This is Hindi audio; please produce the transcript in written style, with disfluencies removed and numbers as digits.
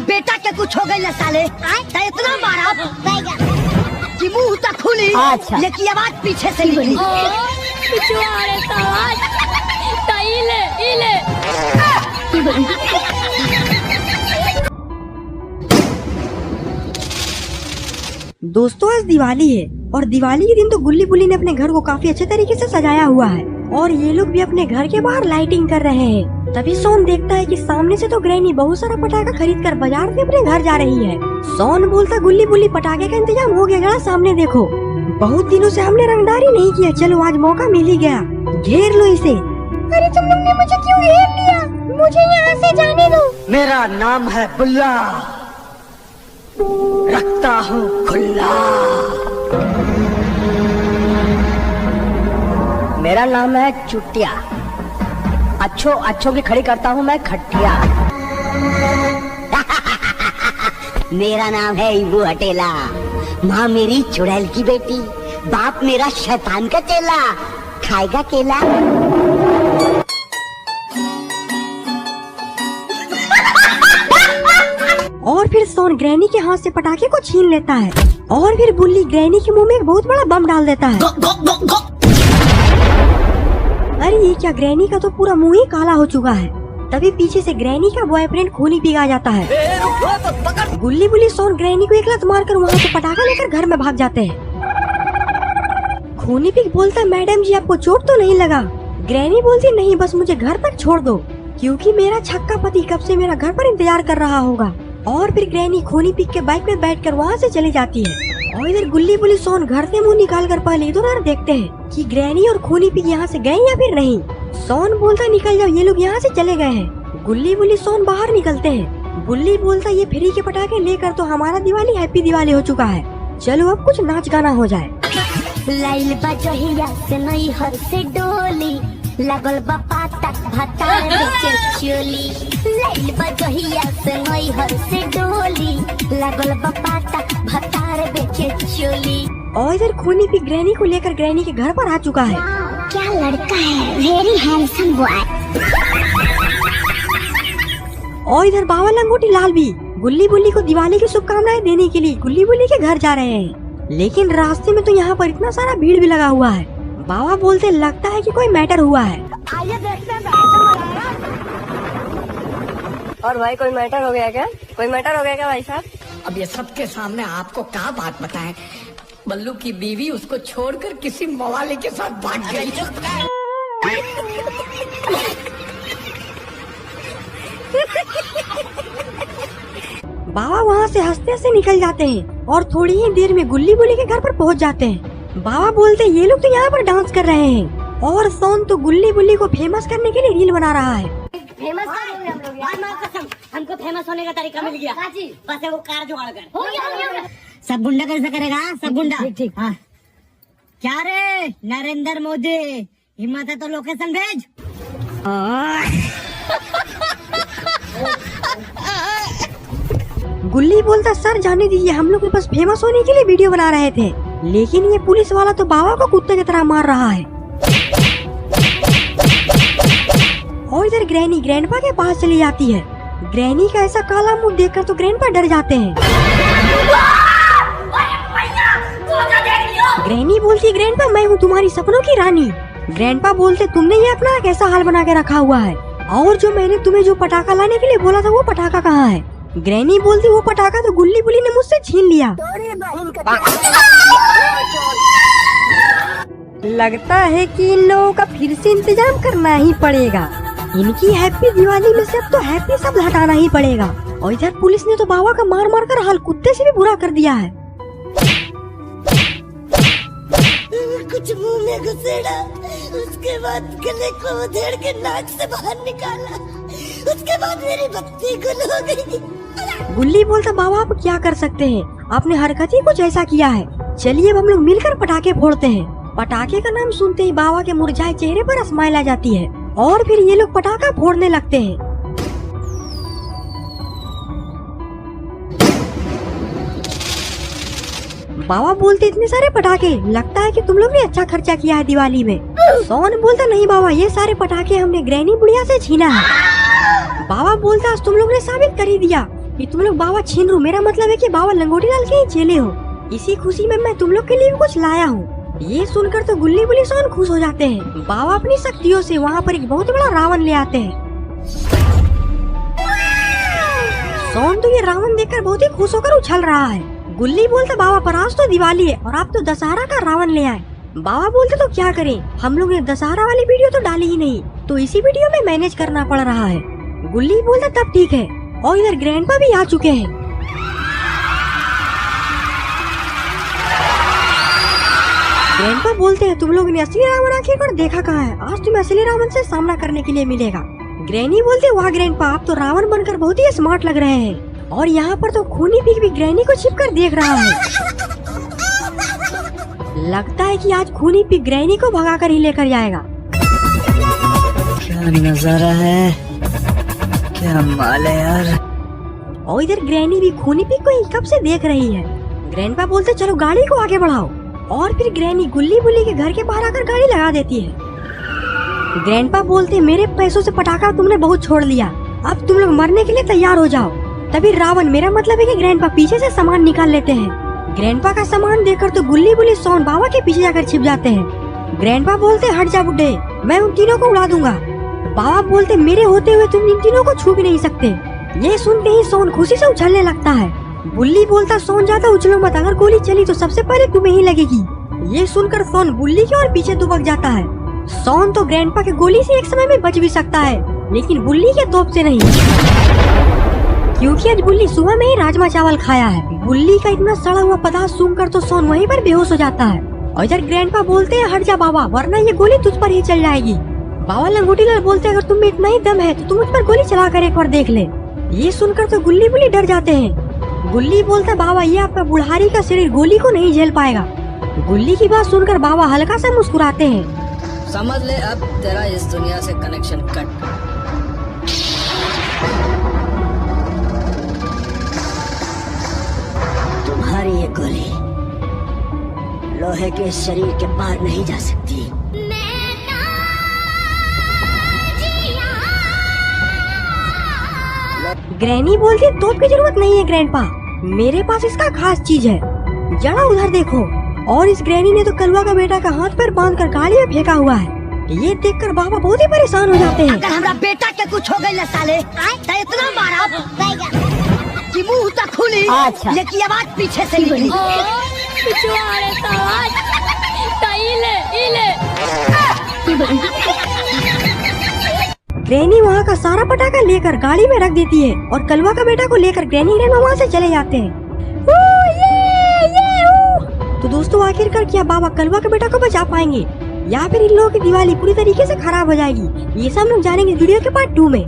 बेटा के कुछ हो गई साले, इतना मारा कि मुंह तक खुली। अच्छा। लेकिन आवाज पीछे से निकली। दोस्तों आज दिवाली है और दिवाली के दिन तो गुल्ली बुल्ली ने अपने घर को काफी अच्छे तरीके से सजाया हुआ है और ये लोग भी अपने घर के बाहर लाइटिंग कर रहे हैं। तभी सोन देखता है कि सामने से तो ग्रैनी बहुत सारा पटाखा खरीद कर बाजार से अपने घर जा रही है। सोन बोलता गुल्ली बुल्ली पटाखे का इंतजाम हो गया, जरा सामने देखो, बहुत दिनों से हमने रंगदारी नहीं किया, चलो आज मौका मिल ही गया, घेर लो इसे। अरे तुम लोग ने मुझे क्यों घेर लिया? मुझे यहाँ से जाने दो। मेरा नाम है बुल्ला, रखता हूँ खुला। मेरा नाम है चुटिया, अच्छों की खड़ी करता हूँ मैं खटिया। मेरा नाम है इबू हटेला, माँ मेरी चुड़ैल की बेटी, बाप मेरा शैतान का चेला, खाएगा केला। और फिर सोन ग्रैनी के हाथ से पटाखे को छीन लेता है और फिर बुल्ली ग्रैनी के मुंह में एक बहुत बड़ा बम डाल देता है। अरे ये क्या, ग्रैनी का तो पूरा मुंह ही काला हो चुका है। तभी पीछे से ग्रैनी का बॉयफ्रेंड खूनी पिग आ जाता है। गुल्ली बुल्ली सोन ग्रैनी को एक लात मारकर वहाँ से पटाखा लेकर घर में भाग जाते हैं। खूनी पिग बोलता है मैडम जी आपको चोट तो नहीं लगा? ग्रैनी बोलती नहीं, बस मुझे घर तक छोड़ दो क्योंकि मेरा छक्का पति कब से मेरा घर पर इंतजार कर रहा होगा। और फिर ग्रैनी खूनी पिग के बाइक में बैठकर वहाँ से चली जाती है और इधर गुल्ली बुल्ली सोन घर से मुंह निकालकर पहले इधर उधर देखते हैं कि ग्रैनी और खूनी पिग यहाँ से गए या फिर नहीं। सोन बोलता निकल जाओ, ये लोग यहाँ से चले गए हैं। गुल्ली बुल्ली सोन बाहर निकलते हैं। गुल्ली बोलता ये फ्री के पटाखे लेकर तो हमारा दिवाली हैप्पी दिवाली हो चुका है, चलो अब कुछ नाच गाना हो जाए। लाइल बजहिया से नई हर से डोली, लगल बापा तक भतार बेचे चोली। लाइल बजहिया से नई हर से डोली, लगल बापा तक भतार बेचे चोली। और इधर खूनी पिग ग्रैनी को लेकर ग्रैनी के घर पर आ चुका है। क्या लड़का है, वेरी हैंडसम बॉय। और इधर बाबा लंगोटी लाल भी गुल्ली बुल्ली को दिवाली की शुभकामनाएं देने के लिए गुल्ली बुल्ली के घर जा रहे हैं। लेकिन रास्ते में तो यहाँ पर इतना सारा भीड़ भी लगा हुआ है। बाबा बोलते लगता है कि कोई मैटर हुआ है। आइए देखते हैं। और भाई कोई मैटर हो गया क्या? कोई मैटर हो गया क्या भाई साहब? अब ये सबके सामने आपको क्या बात बताएं? बल्लू की बीवी उसको छोड़कर किसी मवाली के साथ भाग गई। बाबा वहाँ से हंसते से निकल जाते हैं और थोड़ी ही देर में गुल्ली बुल्ली के घर पर पहुँच जाते हैं। बाबा बोलते ये लोग तो यहाँ पर डांस कर रहे हैं और सोन तो गुल्ली बुल्ली को फेमस करने के लिए रील बना रहा है। फेमस करेंगे हम लोग यार, हमको फेमस होने का तरीका मिल गया। बस वो कार जुगाड़ कर। हो गया। सब गुंडा कैसे करेगा? सब गुंडा ठीक। हाँ क्या रे नरेंद्र मोदी, हिम्मत है तो लोकेशन भेज। गुल्ली बोलता सर जाने दीजिए, हम लोग बस फेमस होने के लिए वीडियो बना रहे थे, लेकिन ये पुलिस वाला तो बाबा को कुत्ते की तरह मार रहा है। और इधर ग्रैनी ग्रैंडपा के पास चली जाती है। ग्रैनी का ऐसा काला मुंह देखकर तो ग्रैंडपा डर जाते हैं। ग्रैनी बोलती ग्रैंडपा मैं हूँ तुम्हारी सपनों की रानी। ग्रैंडपा बोलते तुमने ये अपना कैसा हाल बना के रखा हुआ है, और जो मैंने तुम्हें जो पटाखा लाने के लिए बोला था वो पटाखा कहाँ है? ग्रैनी बोलती वो पटाखा तो गुल्ली बुल्ली ने मुझसे छीन लिया। लगता है कि इन लोगों का फिर से इंतजाम करना ही पड़ेगा। इनकी हैप्पी दिवाली में से अब तो हैप्पी शब्द हटाना ही पड़ेगा। और इधर पुलिस ने तो बाबा का मार मार कर हाल कुत्ते से भी बुरा कर दिया है। कुछ मुंह में घुसेड़ा, उसके बाद गले को उधेड़ के नाक से बाहर निकाला, उसके बाद मेरी बत्ती गुल हो गई। गुल्ली बोलता बाबा आप क्या कर सकते हैं, आपने हरकत ही कुछ ऐसा किया है। चलिए अब हम लोग मिलकर पटाखे फोड़ते हैं। पटाखे का नाम सुनते ही बाबा के मुरझाए चेहरे पर स्माइल आ जाती है और फिर ये लोग पटाखा फोड़ने लगते हैं। बाबा बोलते इतने सारे पटाखे, लगता है कि तुम लोग ने अच्छा खर्चा किया है दिवाली में। सोन बोलता नहीं बाबा, ये सारे पटाखे हमने ग्रैनी बुढ़िया से छीना है। बाबा बोलता तुम लोग ने साबित कर ही दिया कि तुम लोग बाबा छिनरू, मेरा मतलब है कि बाबा लंगोटी लाल के ही चेले हो। इसी खुशी में मैं तुम लोग के लिए भी कुछ लाया हूँ। ये सुनकर तो गुल्ली बुल्ली सोन खुश हो जाते हैं। बाबा अपनी शक्तियों से वहाँ पर एक बहुत बड़ा रावण ले आते हैं। सोन तो ये रावण देखकर बहुत ही खुश होकर उछल रहा है। गुल्ली बोलते बाबा पर आज तो दिवाली है और आप तो दशहरा का रावण ले आए। बाबा बोलते तो क्या करें, हम लोग ने दशहरा वाली वीडियो तो डाली ही नहीं, तो इसी वीडियो में मैनेज करना पड़ रहा है। गुल्ली बोलते तब ठीक है। और इधर ग्रैंडपा भी आ चुके हैं। ग्रैंडपा बोलते हैं तुम लोग ने असली रावण आखिरकार देखा कहाँ है, आज तुम्हें असली रावण से सामना करने के लिए मिलेगा। ग्रैनी बोलते वाह ग्रैंडपा, आप तो रावण बनकर बहुत ही स्मार्ट लग रहे हैं। और यहाँ पर तो खूनी पिग भी ग्रैनी को छिपकर देख रहा है। लगता है कि आज खूनी पिग ग्रैनी को भगाकर ही लेकर जाएगा। क्या नजारा है, क्या माल है यार। और इधर ग्रैनी भी खूनी पिग को ही कब से देख रही है। ग्रैंडपा बोलते चलो गाड़ी को आगे बढ़ाओ। और फिर ग्रैनी गुल्ली बुल्ली के घर के बाहर आकर गाड़ी लगा देती है। ग्रैंडपा बोलते मेरे पैसों से पटाखा तुमने बहुत छोड़ लिया, अब तुम लोग मरने के लिए तैयार हो जाओ। तभी रावण, मेरा मतलब है कि ग्रैंडपा पीछे से सामान निकाल लेते हैं। ग्रैंडपा का सामान देखकर तो गुल्ली बुल्ली सोन बाबा के पीछे जाकर छिप जाते हैं। ग्रैंडपा बोलते हट जा बुड्ढे, मैं उन तीनों को उड़ा दूंगा। बाबा बोलते मेरे होते हुए तुम इन तीनों को छू भी नहीं सकते। ये सुनते ही सोन खुशी से उछलने लगता है। बुल्ली बोलता सोन ज्यादा उछलो मत, अगर गोली चली तो सबसे पहले तुम्हें ही लगेगी। ये सुनकर सोन बुल्ली की ओर पीछे दुबक जाता है। सोन तो ग्रैंडपा के गोली से एक समय में बच भी सकता है, लेकिन बुल्ली के तोप से नहीं, क्योंकि आज बुल्ली सुबह में ही राजमा चावल खाया है। बुल्ली का इतना सड़ा हुआ पदार्थ सूंघकर तो सोन वहीं पर बेहोश हो जाता है। और इधर ग्रैंडपा बोलते हैं हट जा बाबा, वरना ये गोली तुझ पर ही चल जाएगी। बाबा लंगोटी लाल बोलते अगर तुम में इतना ही दम है तो तुम मुझ पर गोली चला कर एक बार देख ले। ये सुनकर तो गुल्ली बुल्ली डर जाते हैं। गुल्ली बोलता बाबा ये आपका बुढ़ारी का शरीर गोली को नहीं झेल पाएगा। गुल्ली की बात सुनकर बाबा हल्का सा मुस्कुराते हैं। समझ ले अब तेरा इस दुनिया से कनेक्शन कट। तुम्हारी ये गोली लोहे के शरीर के पार नहीं जा सकती। ग्रैनी बोलती तोप की जरूरत नहीं है ग्रैंडपा, मेरे पास इसका खास चीज है, जरा उधर देखो। और इस ग्रैनी ने तो कलवा का बेटा का हाथ पैर बांधकर गाड़ी में फेंका हुआ है। ये देखकर बाबा बहुत ही परेशान हो जाते हैं। अगर हमारा बेटा के कुछ हो गई साले तो इतना मारा कि मुंह तक खुली। अच्छा। लेकिन आवाज पीछे से निकली। ग्रैनी वहाँ का सारा पटाखा लेकर गाड़ी में रख देती है और कलवा का बेटा को लेकर ग्रैनी ग्रैंडपा वहाँ से चले जाते हैं। तो दोस्तों आखिरकार क्या बाबा कलवा के बेटा को बचा पाएंगे या फिर इन लोगों की दिवाली पूरी तरीके से खराब हो जाएगी, ये सब हम लोग जानेंगे वीडियो के पार्ट 2 में।